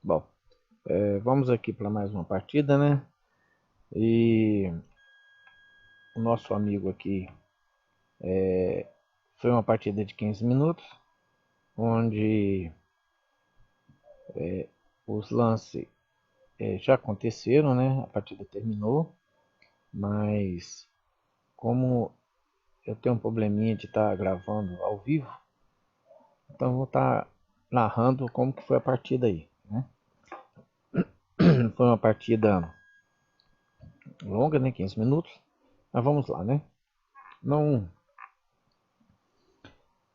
Bom, vamos aqui para mais uma partida, né? E o nosso amigo aqui foi uma partida de 15 minutos, onde os lances já aconteceram, né? A partida terminou, mas como eu tenho um probleminha de estar gravando ao vivo, então eu vou estar narrando como que foi a partida aí, né? Foi uma partida longa, né? 15 minutos, mas vamos lá, né? Não,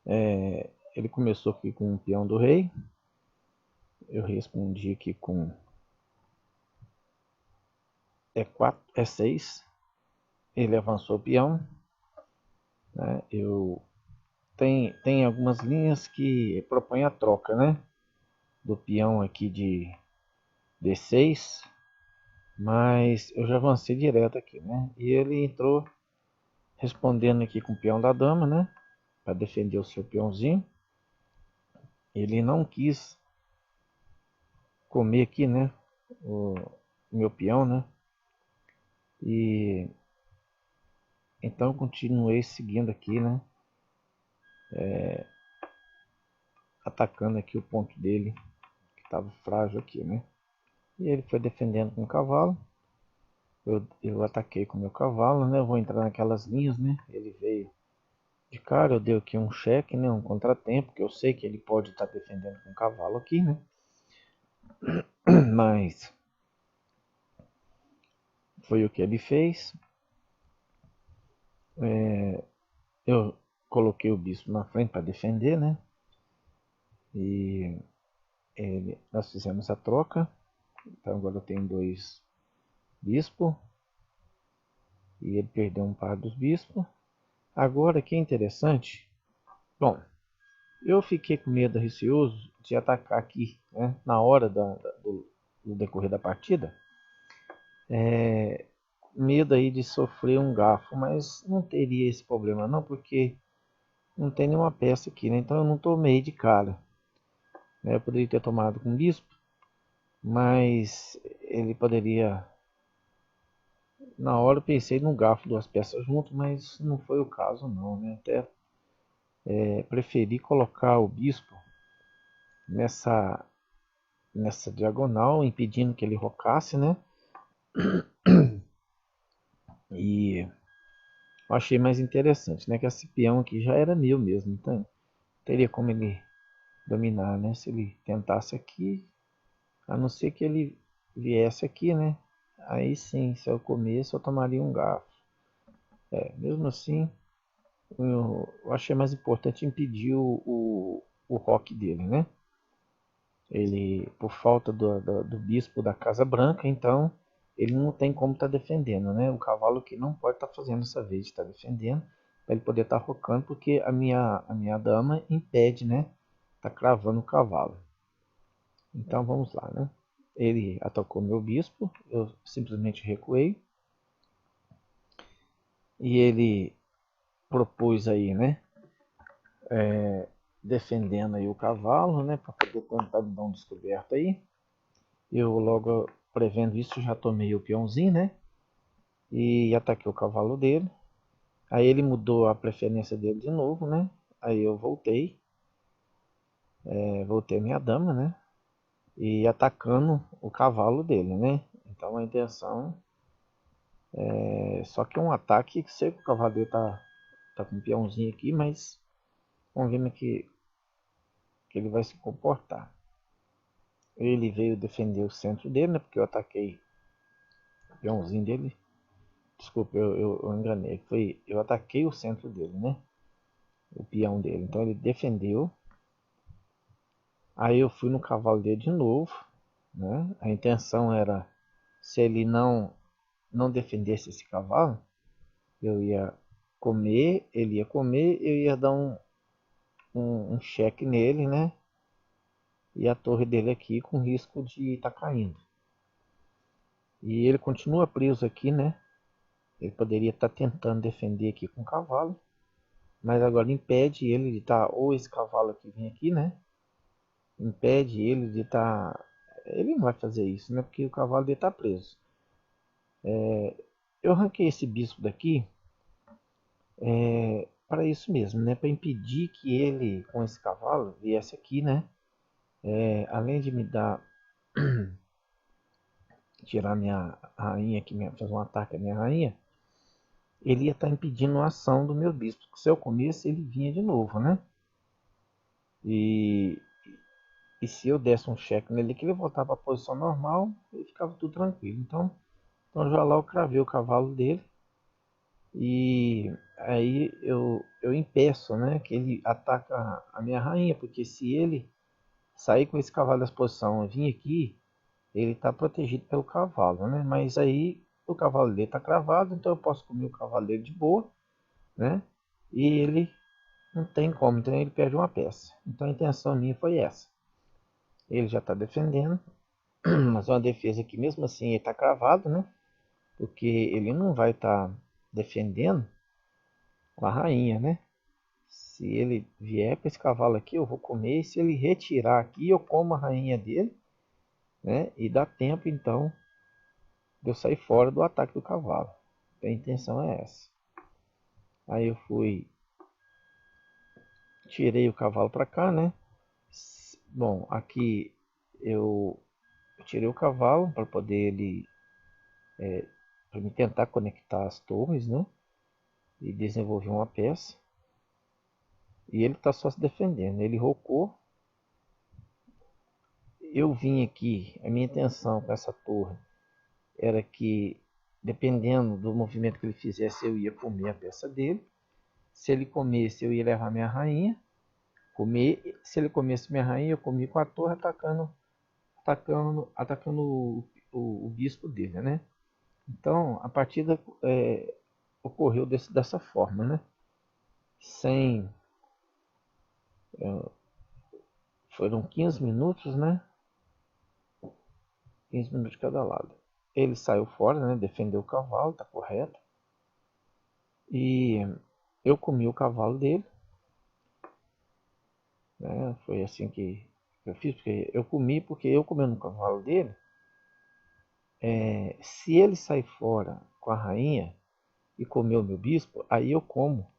ele começou aqui com o peão do rei. Eu respondi aqui com E4, E6. Ele avançou o peão. Né? Tem algumas linhas que propõem a troca, né? Do peão aqui de D6. Mas eu já avancei direto aqui, né? E ele entrou respondendo aqui com o peão da dama, né? Para defender o seu peãozinho. Ele não quis comer aqui, né? O meu peão, né? E então eu continuei seguindo aqui, né? Atacando aqui o ponto dele, que estava frágil aqui, né? E ele foi defendendo com o cavalo. Eu ataquei com o meu cavalo, né? Eu vou entrar naquelas linhas, né? Ele veio de cara, eu dei aqui um cheque, né? Um contratempo, que eu sei que ele pode estar defendendo com o cavalo aqui, né? Mas foi o que ele fez. Eu coloquei o bispo na frente para defender, né? E nós fizemos a troca. Então agora eu tenho dois bispos. E ele perdeu um par dos bispos. Agora que é interessante. Bom, eu fiquei com medo, receoso de atacar aqui, né, na hora do decorrer da partida. Medo aí de sofrer um gafo, mas não teria esse problema não, porque não tem nenhuma peça aqui, né? Então eu não tomei de cara. Né? Eu poderia ter tomado com o bispo, mas ele poderia... Na hora eu pensei no gafo, duas peças juntas, mas não foi o caso não, né? Até preferi colocar o bispo nessa diagonal, impedindo que ele rocasse, né? E eu achei mais interessante, né? Que esse peão aqui já era meu mesmo, então teria como ele dominar, né? Se ele tentasse aqui, a não ser que ele viesse aqui, né? Aí sim, se eu comesse, eu tomaria um garfo. Mesmo assim, eu achei mais importante impedir o roque dele, né? Ele, por falta do bispo da Casa Branca, então ele não tem como estar defendendo, né? O cavalo que não pode estar fazendo essa vez, está defendendo, para ele poder estar rocando, porque a minha dama impede, né? Tá cravando o cavalo. Então vamos lá, né? Ele atacou meu bispo, eu simplesmente recuei e ele propôs aí, né? Defendendo aí o cavalo, né? Para poder tentar dar um descoberto aí. Eu logo prevendo isso já tomei o peãozinho, né? E ataquei o cavalo dele. Aí ele mudou a preferência dele de novo, né? Aí eu voltei a minha dama, né? E atacando o cavalo dele, né? Então a intenção só que é um ataque que sei que o cavalo dele tá com um peãozinho aqui, mas vamos ver que ele vai se comportar. Ele veio defender o centro dele, né? Porque eu ataquei o peãozinho dele. Desculpa, eu enganei. Eu ataquei o centro dele, né? O peão dele. Então ele defendeu. Aí eu fui no cavalo dele de novo, né? A intenção era, se ele não defendesse esse cavalo, eu ia comer, ele ia comer, eu ia dar um cheque nele, né? E a torre dele aqui com risco de estar caindo. E ele continua preso aqui, né? Ele poderia estar tentando defender aqui com o cavalo, mas agora impede ele de estar, ou esse cavalo aqui vem aqui, né? Impede ele de estar ele não vai fazer isso, né? Porque o cavalo dele tá preso. Eu ranquei esse bispo daqui para isso mesmo, né? Para impedir que ele, com esse cavalo, viesse aqui, né? Além de me dar, tirar minha rainha aqui, fazer um ataque à minha rainha, ele ia estar impedindo a ação do meu bispo. Se eu comesse, ele vinha de novo, né? E, e se eu desse um cheque nele, que ele voltava para a posição normal, ele ficava tudo tranquilo. Então já lá eu cravei o cavalo dele. E aí eu impeço, né, que ele ataca a minha rainha, porque se ele sair com esse cavalo da posição e vir aqui, ele está protegido pelo cavalo, né? Mas aí o cavalo dele está cravado, então eu posso comer o cavalo dele de boa, né? E ele não tem como, então ele perde uma peça. Então a intenção minha foi essa. Ele já está defendendo, mas é uma defesa que mesmo assim ele está cravado, né? Porque ele não vai estar defendendo com a rainha, né? Se ele vier para esse cavalo aqui, eu vou comer. E se ele retirar aqui, eu como a rainha dele, né? E dá tempo então de eu sair fora do ataque do cavalo. A intenção é essa. Aí eu fui, tirei o cavalo para cá, né? Bom, aqui eu tirei o cavalo para poder ele, para me tentar conectar as torres, né? E desenvolver uma peça. E ele está só se defendendo. Ele rocou. Eu vim aqui, a minha intenção com essa torre era que, dependendo do movimento que ele fizesse, eu ia comer a peça dele. Se ele comesse, eu ia levar minha rainha. Comer. Se ele comesse minha rainha, eu comia com a torre, atacando o bispo dele, né? Então, a partida ocorreu dessa forma, né? Sem... foram 15 minutos, né? 15 minutos de cada lado. Ele saiu fora, né? Defendeu o cavalo, tá correto. E eu comi o cavalo dele, né? Foi assim que eu fiz, porque eu comendo o cavalo dele, se ele sair fora com a rainha e comer o meu bispo, aí eu como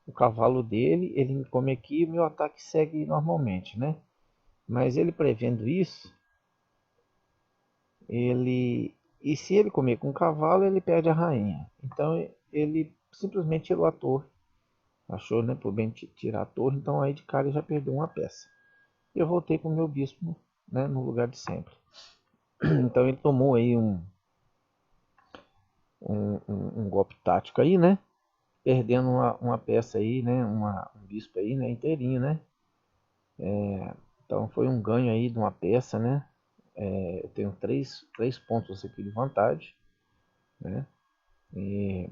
o cavalo dele, ele me come aqui e o meu ataque segue normalmente, né? Mas ele prevendo isso, e se ele comer com o cavalo, ele perde a rainha. Então ele simplesmente tirou a torre. Achou, né, por bem tirar a torre, então aí de cara ele já perdeu uma peça. Eu voltei com o meu bispo, né, no lugar de sempre. Então ele tomou aí um golpe tático aí, né? Perdendo uma peça aí, né? Um bispo aí, né? Inteirinho, né? Então foi um ganho aí de uma peça, né? Eu tenho três pontos aqui de vantagem, né? E,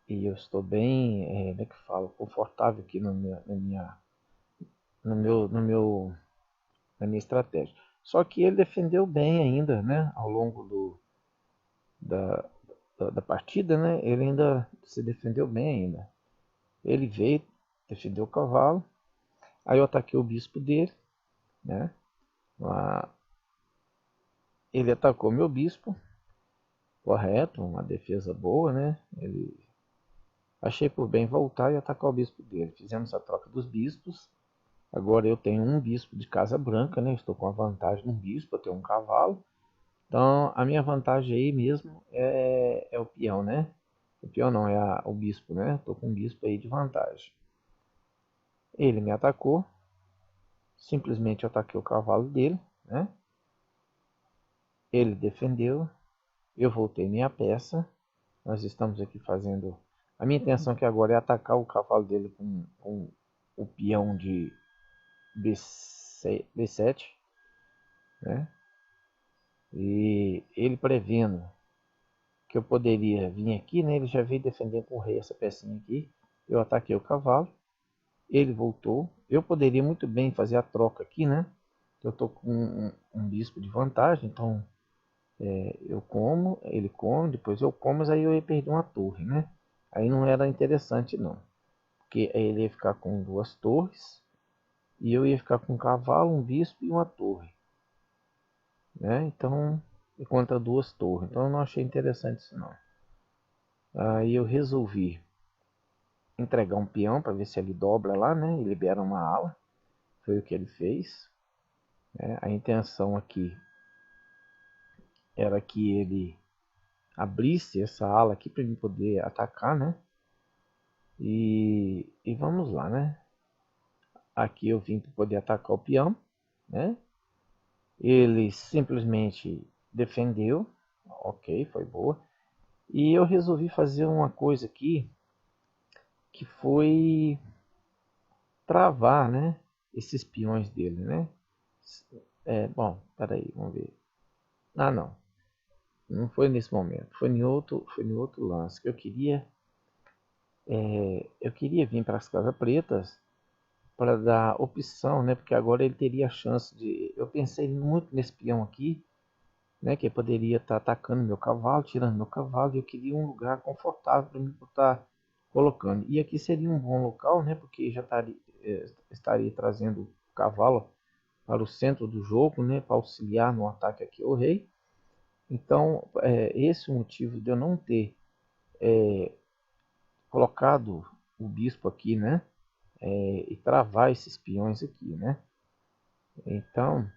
e eu estou bem, como é que falo, confortável aqui no meu, no meu, na minha estratégia. Só que ele defendeu bem ainda, né? Ao longo da, da partida, né? Ele ainda se defendeu bem ainda. Ele veio, defendeu o cavalo. Aí eu ataquei o bispo dele, né? Ele atacou meu bispo, correto, uma defesa boa, né? Ele achei por bem voltar e atacar o bispo dele. Fizemos a troca dos bispos. Agora eu tenho um bispo de casa branca, né? Estou com a vantagem de um bispo, eu tenho um cavalo. Então a minha vantagem aí mesmo é o peão, né? O peão não, o bispo, né? Estou com um bispo aí de vantagem. Ele me atacou. Simplesmente eu ataquei o cavalo dele, né? Ele defendeu. Eu voltei minha peça. Nós estamos aqui fazendo... A minha intenção aqui agora é atacar o cavalo dele com o peão de B7, né? E ele prevendo que eu poderia vir aqui, né? Ele já veio defender com o rei essa pecinha aqui. Eu ataquei o cavalo. Ele voltou. Eu poderia muito bem fazer a troca aqui, né? Eu tô com um bispo de vantagem, então eu como, ele come, depois eu como, mas aí eu ia perder uma torre, né? Aí não era interessante não, porque aí ele ia ficar com duas torres e eu ia ficar com um cavalo, um bispo e uma torre. né? Então, e contra duas torres. Então eu não achei interessante isso não. Aí eu resolvi entregar um peão para ver se ele dobra lá, né? E libera uma ala. Foi o que ele fez, né? A intenção aqui era que ele abrisse essa ala aqui para ele poder atacar, né? E vamos lá, né? Aqui eu vim para poder atacar o peão, né? Ele simplesmente defendeu, ok, foi boa. E eu resolvi fazer uma coisa aqui que foi travar, né? Esses peões dele, né? Bom, peraí, vamos ver. Ah, não. Não foi nesse momento. Foi em outro lance que eu queria vir para as casas pretas para dar opção, né? Porque agora ele teria a chance de. Eu pensei muito nesse peão aqui, né? Que poderia estar atacando meu cavalo, tirando meu cavalo. E eu queria um lugar confortável para me estar colocando. E aqui seria um bom local, né? Porque já estaria trazendo o cavalo para o centro do jogo, né? Para auxiliar no ataque aqui ao rei. Então, esse é o motivo de eu não ter colocado o bispo aqui, né? E travar esses peões aqui, né? Então,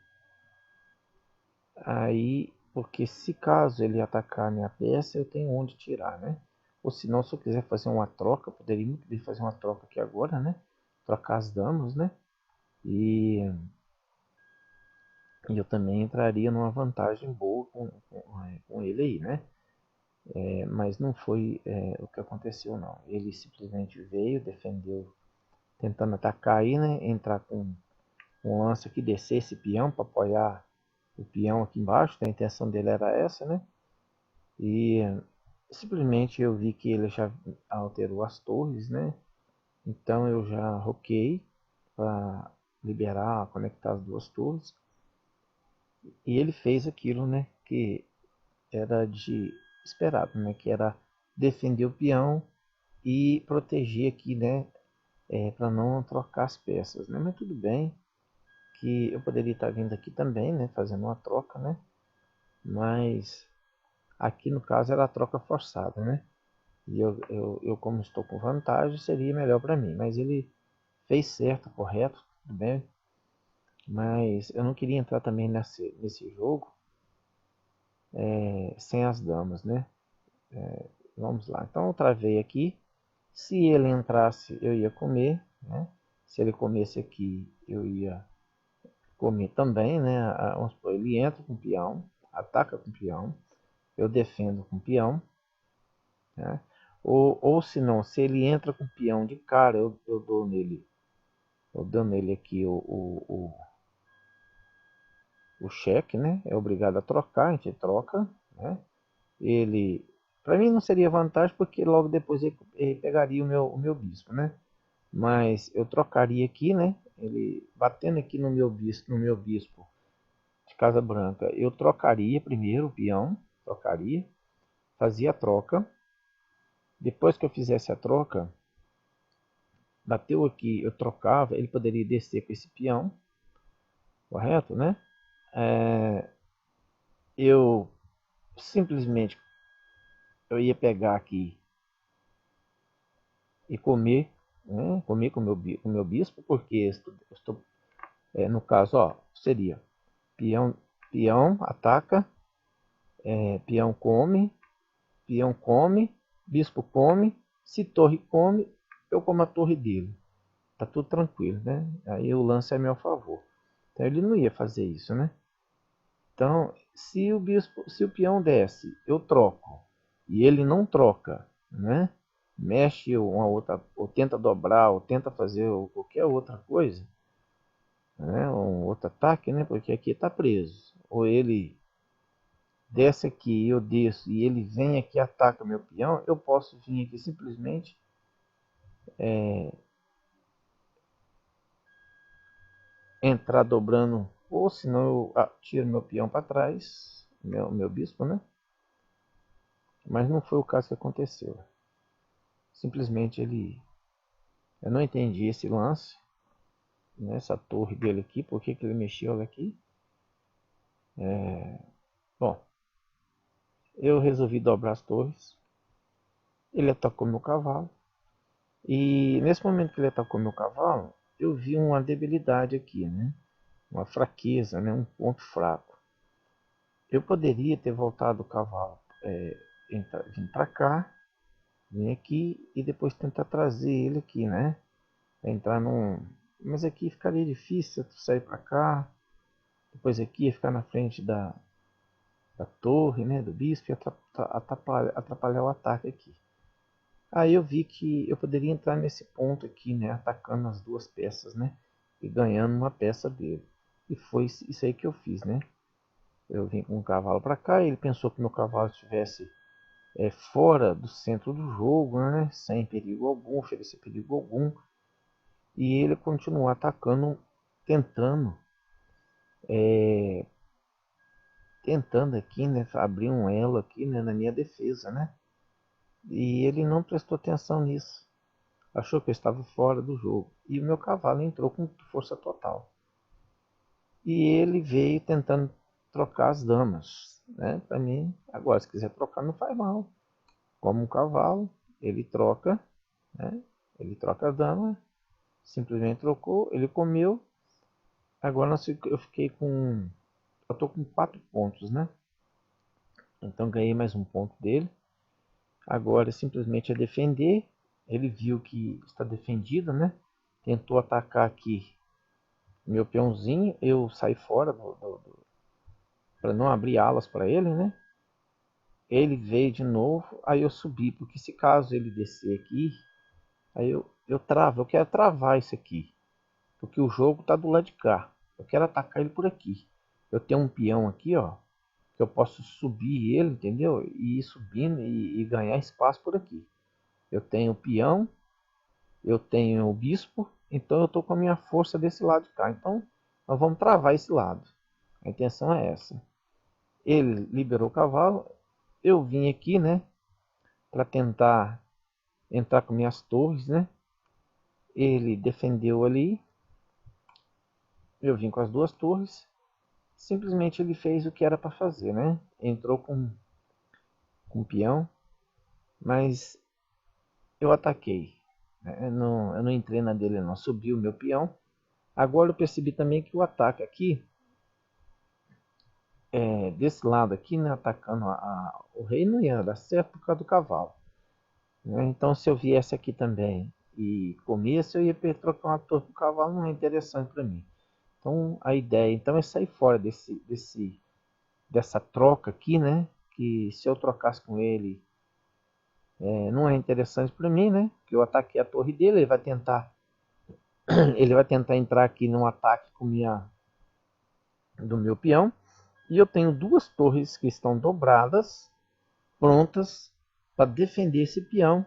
aí, porque se caso ele atacar a minha peça, eu tenho onde tirar, né? Ou se não, se eu quiser fazer uma troca, poderia muito bem fazer uma troca aqui agora, né? Trocar as damas, né? E, e eu também entraria numa vantagem boa com ele aí, né? Mas não foi o que aconteceu, não. Ele simplesmente veio, defendeu, tentando atacar aí, né? Entrar com um lance aqui, descer esse peão para apoiar o peão aqui embaixo. A intenção dele era essa, né? E simplesmente eu vi que ele já alterou as torres, né? Então eu já roquei para liberar, conectar as duas torres. E ele fez aquilo, né? Que era de esperado, né? Que era defender o peão e proteger aqui, né? Para não trocar as peças, né? Mas tudo bem, que eu poderia estar vindo aqui também, né? Fazendo uma troca, né? Mas aqui no caso era a troca forçada, né? E eu como estou com vantagem, seria melhor para mim. Mas ele fez certo, correto, tudo bem. Mas eu não queria entrar também nesse jogo sem as damas, né? Vamos lá. Então eu travei aqui. Se ele entrasse, eu ia comer, né? Se ele comesse aqui, eu ia comer também, né? Vamos supor, ele entra com o peão, ataca com o peão, eu defendo com o peão, né? Ou se não, se ele entra com o peão de cara, eu dou nele aqui o cheque, né? É obrigado a trocar, a gente troca, né? Ele, para mim não seria vantagem porque logo depois ele pegaria o meu bispo, né? Mas eu trocaria aqui, né? Ele batendo aqui no meu bispo de Casa Branca, eu trocaria primeiro o peão, trocaria, fazia a troca. Depois que eu fizesse a troca, bateu aqui, eu trocava, ele poderia descer com esse peão, correto, né? Eu simplesmente eu ia pegar aqui e comer, né? Comer com o meu bispo, porque no caso, ó, seria peão, peão ataca, peão come, bispo come, se torre come, eu como a torre dele. Tá tudo tranquilo, né? Aí o lance é a meu favor. Então ele não ia fazer isso, né? Então, se o peão desce, eu troco, e ele não troca, né? Mexe uma outra, ou tenta dobrar, ou tenta fazer qualquer outra coisa, né? Um outro ataque, né? Porque aqui está preso. Ou ele desce aqui, eu desço, e ele vem aqui e ataca meu peão, eu posso vir aqui simplesmente entrar dobrando, ou senão eu tiro meu peão para trás, meu bispo, né? Mas não foi o caso que aconteceu. Simplesmente eu não entendi esse lance, nessa torre dele aqui, por que ele mexeu ela aqui. Bom, eu resolvi dobrar as torres. Ele atacou meu cavalo. E nesse momento que ele atacou meu cavalo, eu vi uma debilidade aqui, né? Uma fraqueza, né? Um ponto fraco. Eu poderia ter voltado o cavalo, vir para cá, vir aqui e depois tentar trazer ele aqui, né? Pra entrar num... Mas aqui ficaria difícil sair para cá, depois aqui ia ficar na frente da torre, né? Do bispo e atrapalhar o ataque aqui. Aí eu vi que eu poderia entrar nesse ponto aqui, né, atacando as duas peças, né, e ganhando uma peça dele. E foi isso aí que eu fiz, né. Eu vim com o cavalo para cá, ele pensou que meu cavalo estivesse fora do centro do jogo, né, sem perigo algum, oferecer perigo algum. E ele continuou atacando, tentando, tentando aqui, né, abrir um elo aqui, né, na minha defesa, né. E ele não prestou atenção nisso. Achou que eu estava fora do jogo. E o meu cavalo entrou com força total. E ele veio tentando trocar as damas, né? Para mim, agora se quiser trocar não faz mal. Como um cavalo, ele troca, né? Ele troca a dama, simplesmente trocou, ele comeu. Agora eu fiquei com, eu tô com 4 pontos, né? Então ganhei mais um ponto dele. Agora simplesmente é defender. Ele viu que está defendido, né? Tentou atacar aqui meu peãozinho, eu saí fora para não abrir alas para ele, né? Ele veio de novo, aí eu subi, porque se caso ele descer aqui, aí eu travo, eu quero travar isso aqui, porque o jogo tá do lado de cá. Eu quero atacar ele por aqui. Eu tenho um peão aqui, ó, que eu posso subir ele, entendeu? E ir subindo e ganhar espaço por aqui. Eu tenho o peão, eu tenho o bispo, então eu tô com a minha força desse lado de cá. Então nós vamos travar esse lado. A intenção é essa. Ele liberou o cavalo, eu vim aqui, né, para tentar entrar com minhas torres, né? Ele defendeu ali, eu vim com as duas torres. Simplesmente ele fez o que era para fazer, né? Entrou com o peão, mas eu ataquei. Né? Eu não entrei na dele, não. Subi o meu peão. Agora eu percebi também que o ataque aqui, desse lado aqui, né, atacando o rei, não ia dar certo por causa do cavalo. Né? Então, se eu viesse aqui também e comesse, eu ia trocar uma torre com o cavalo, não é interessante para mim. Então, a ideia então é sair fora dessa troca aqui, né? Que se eu trocasse com ele, não é interessante para mim, né? Que eu ataquei a torre dele, ele vai tentar entrar aqui num ataque do meu peão. E eu tenho duas torres que estão dobradas, prontas para defender esse peão,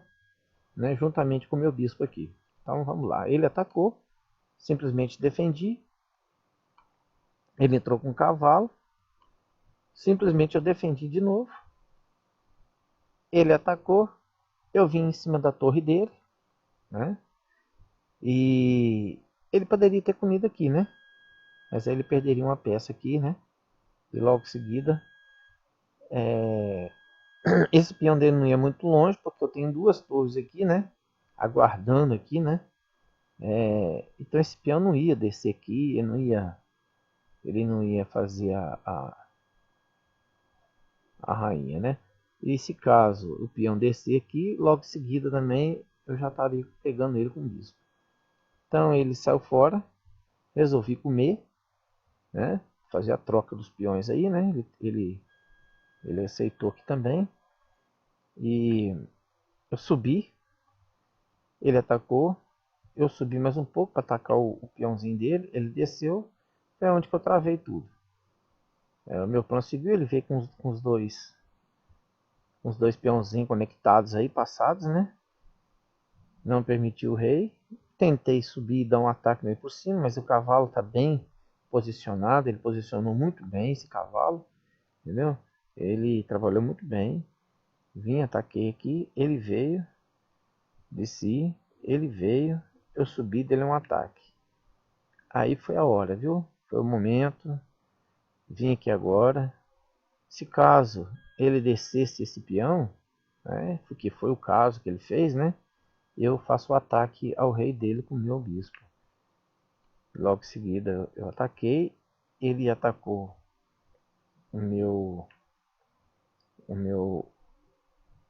né, juntamente com o meu bispo aqui. Então vamos lá. Ele atacou, simplesmente defendi. Ele entrou com um cavalo, simplesmente eu defendi de novo. Ele atacou, eu vim em cima da torre dele, né? E ele poderia ter comido aqui, né? Mas aí ele perderia uma peça aqui, né? E logo em seguida, esse peão dele não ia muito longe, porque eu tenho duas torres aqui, né? Aguardando aqui, né? Então esse peão não ia descer aqui, ele não ia fazer a rainha, né? E se caso o peão descer aqui, logo em seguida também eu já estaria pegando ele com o bispo. Então ele saiu fora, resolvi comer, né? Fazer a troca dos peões aí, né? Ele aceitou aqui também. E eu subi, ele atacou, eu subi mais um pouco para atacar o peãozinho dele, ele desceu, é onde que eu travei tudo. O meu plano seguiu, ele veio com os dois peãozinhos conectados aí, passados, né? Não permitiu o rei. Tentei subir e dar um ataque meio por cima, mas o cavalo está bem posicionado, ele posicionou muito bem esse cavalo, entendeu? Ele trabalhou muito bem. Vim, ataquei aqui, ele veio, desci, ele veio, eu subi, dele um ataque. Aí foi a hora, viu? Foi o momento. vim aqui agora. Se caso ele descesse esse peão, né, porque foi o caso que ele fez, né, eu faço o ataque ao rei dele com o meu bispo. Logo em seguida eu ataquei, ele atacou o meu,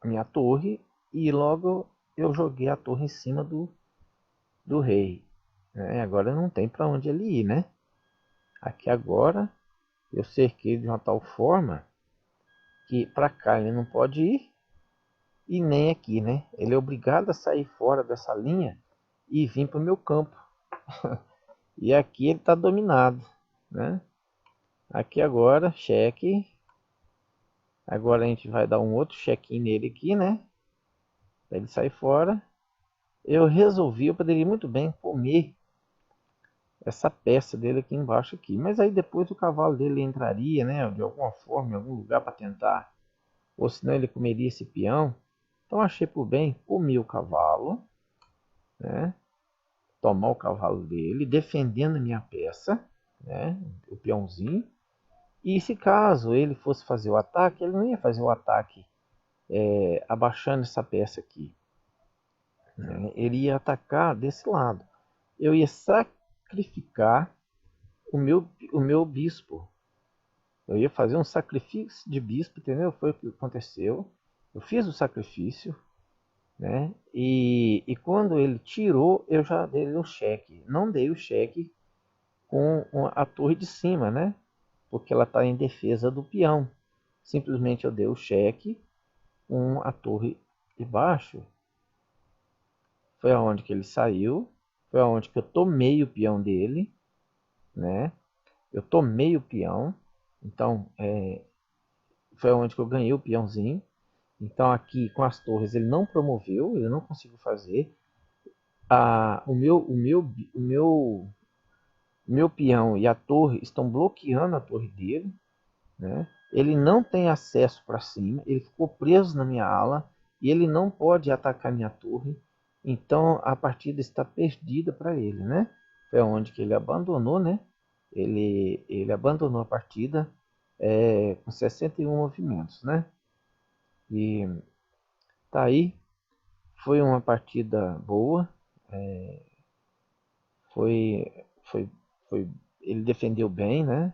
a minha torre, e logo eu joguei a torre em cima do rei. Né? Agora não tem para onde ele ir, né? Aqui agora eu cerquei de uma tal forma que para cá ele não pode ir e nem aqui, né? Ele é obrigado a sair fora dessa linha e vir para o meu campo. E aqui ele está dominado, né? Aqui agora, cheque. Agora a gente vai dar um outro check-in nele aqui, né? Para ele sair fora. Eu poderia muito bem comer essa peça dele aqui embaixo aqui. Mas aí depois o cavalo dele entraria, né? De alguma forma, em algum lugar para tentar. Ou senão ele comeria esse peão. Então achei por bem comer o cavalo, né? Tomar o cavalo dele, defendendo a minha peça, né? O peãozinho. E se caso ele fosse fazer o ataque, ele não ia fazer o ataque abaixando essa peça aqui. Né? Ele ia atacar desse lado. Eu ia sacrificar o meu bispo. Eu ia fazer um sacrifício de bispo, entendeu? Foi o que aconteceu. Eu fiz o sacrifício, né? E quando ele tirou, eu já dei o cheque. Não dei o cheque com a torre de cima, né? Porque ela está em defesa do peão. Simplesmente eu dei o cheque com a torre de baixo. Foi aonde que ele saiu. Foi aonde que eu tomei o peão dele, né? Eu tomei o peão. Então, foi onde que eu ganhei o peãozinho. Então aqui com as torres ele não promoveu, ele não conseguiu fazer. O meu peão e a torre estão bloqueando a torre dele, né? Ele não tem acesso para cima, ele ficou preso na minha ala e ele não pode atacar minha torre. Então a partida está perdida para ele, né? Foi onde que ele abandonou, né? Ele abandonou a partida com 61 movimentos, né? E tá aí, foi uma partida boa, foi, foi, foi, ele defendeu bem, né?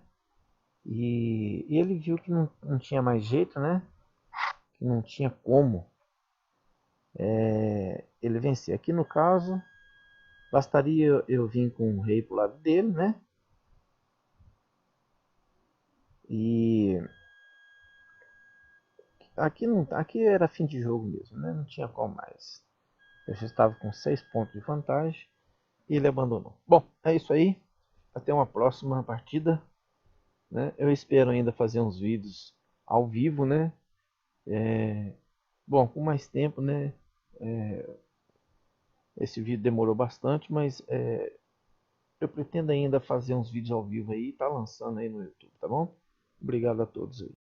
E ele viu que não tinha mais jeito, né? Que não tinha como ele vencer. Aqui no caso, bastaria eu vir com o rei pro lado dele, né? E aqui, não, aqui era fim de jogo mesmo, né? Não tinha como mais. Eu já estava com 6 pontos de vantagem e ele abandonou. Bom, é isso aí. Até uma próxima partida. Né? Eu espero ainda fazer uns vídeos ao vivo, né? Bom, com mais tempo, né? Esse vídeo demorou bastante, mas eu pretendo ainda fazer uns vídeos ao vivo aí, tá lançando aí no YouTube, tá bom? Obrigado a todos aí.